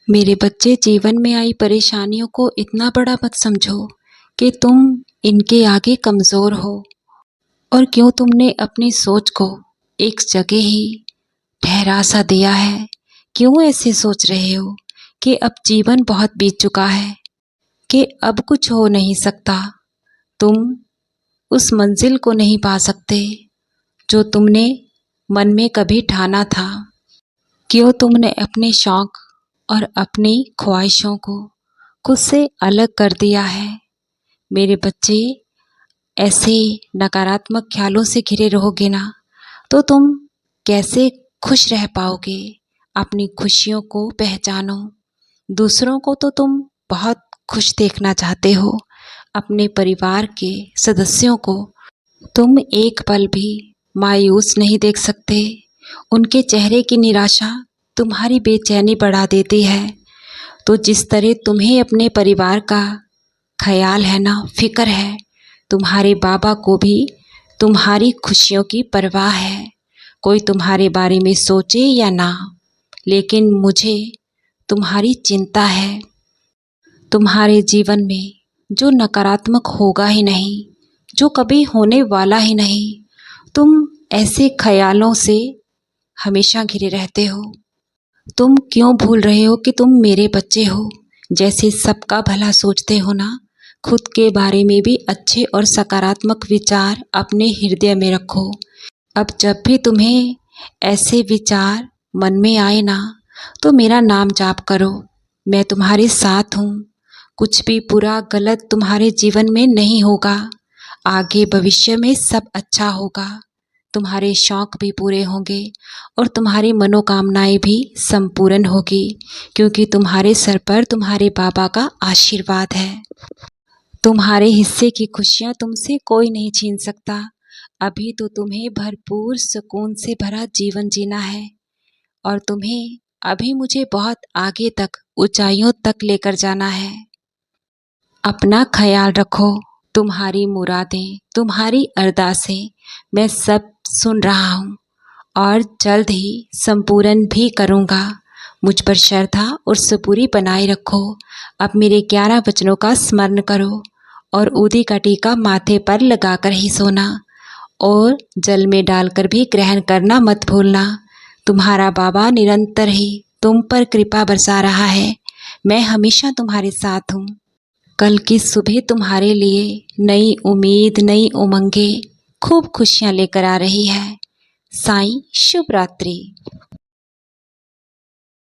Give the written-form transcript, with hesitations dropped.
मेरे बच्चे, जीवन में आई परेशानियों को इतना बड़ा मत समझो कि तुम इनके आगे कमज़ोर हो। और क्यों तुमने अपनी सोच को एक जगह ही ठहरा सा दिया है? क्यों ऐसे सोच रहे हो कि अब जीवन बहुत बीत चुका है, कि अब कुछ हो नहीं सकता? तुम उस मंजिल को नहीं पा सकते जो तुमने मन में कभी ठाना था। क्यों तुमने अपने शौक़ और अपनी ख्वाहिशों को खुद से अलग कर दिया है? मेरे बच्चे, ऐसे नकारात्मक ख्यालों से घिरे रहोगे ना तो तुम कैसे खुश रह पाओगे? अपनी खुशियों को पहचानो। दूसरों को तो तुम बहुत खुश देखना चाहते हो, अपने परिवार के सदस्यों को तुम एक पल भी मायूस नहीं देख सकते। उनके चेहरे की निराशा तुम्हारी बेचैनी बढ़ा देती है। तो जिस तरह तुम्हें अपने परिवार का ख्याल है ना, फिक्र है, तुम्हारे बाबा को भी तुम्हारी खुशियों की परवाह है। कोई तुम्हारे बारे में सोचे या ना, लेकिन मुझे तुम्हारी चिंता है। तुम्हारे जीवन में जो नकारात्मक होगा ही नहीं, जो कभी होने वाला ही नहीं, तुम ऐसे ख्यालों से हमेशा घिरे रहते हो। तुम क्यों भूल रहे हो कि तुम मेरे बच्चे हो? जैसे सबका भला सोचते हो ना, खुद के बारे में भी अच्छे और सकारात्मक विचार अपने हृदय में रखो। अब जब भी तुम्हें ऐसे विचार मन में आए ना, तो मेरा नाम जाप करो। मैं तुम्हारे साथ हूँ। कुछ भी बुरा गलत तुम्हारे जीवन में नहीं होगा। आगे भविष्य में सब अच्छा होगा। तुम्हारे शौक़ भी पूरे होंगे और तुम्हारी मनोकामनाएं भी संपूर्ण होगी, क्योंकि तुम्हारे सर पर तुम्हारे बाबा का आशीर्वाद है। तुम्हारे हिस्से की खुशियाँ तुमसे कोई नहीं छीन सकता। अभी तो तुम्हें भरपूर सुकून से भरा जीवन जीना है और तुम्हें अभी मुझे बहुत आगे तक, ऊंचाइयों तक लेकर जाना है। अपना ख्याल रखो। तुम्हारी मुरादें, तुम्हारी अरदासें मैं सब सुन रहा हूँ और जल्द ही संपूर्ण भी करूँगा। मुझ पर श्रद्धा और सबूरी बनाए रखो। अब मेरे 11 वचनों का स्मरण करो और ऊदी का टीका माथे पर लगाकर ही सोना और जल में डालकर भी ग्रहण करना मत भूलना। तुम्हारा बाबा निरंतर ही तुम पर कृपा बरसा रहा है। मैं हमेशा तुम्हारे साथ हूँ। कल की सुबह तुम्हारे लिए नई उम्मीद, नई उमंगें, खूब खुशियाँ लेकर आ रही है। साईं, शुभ रात्रि।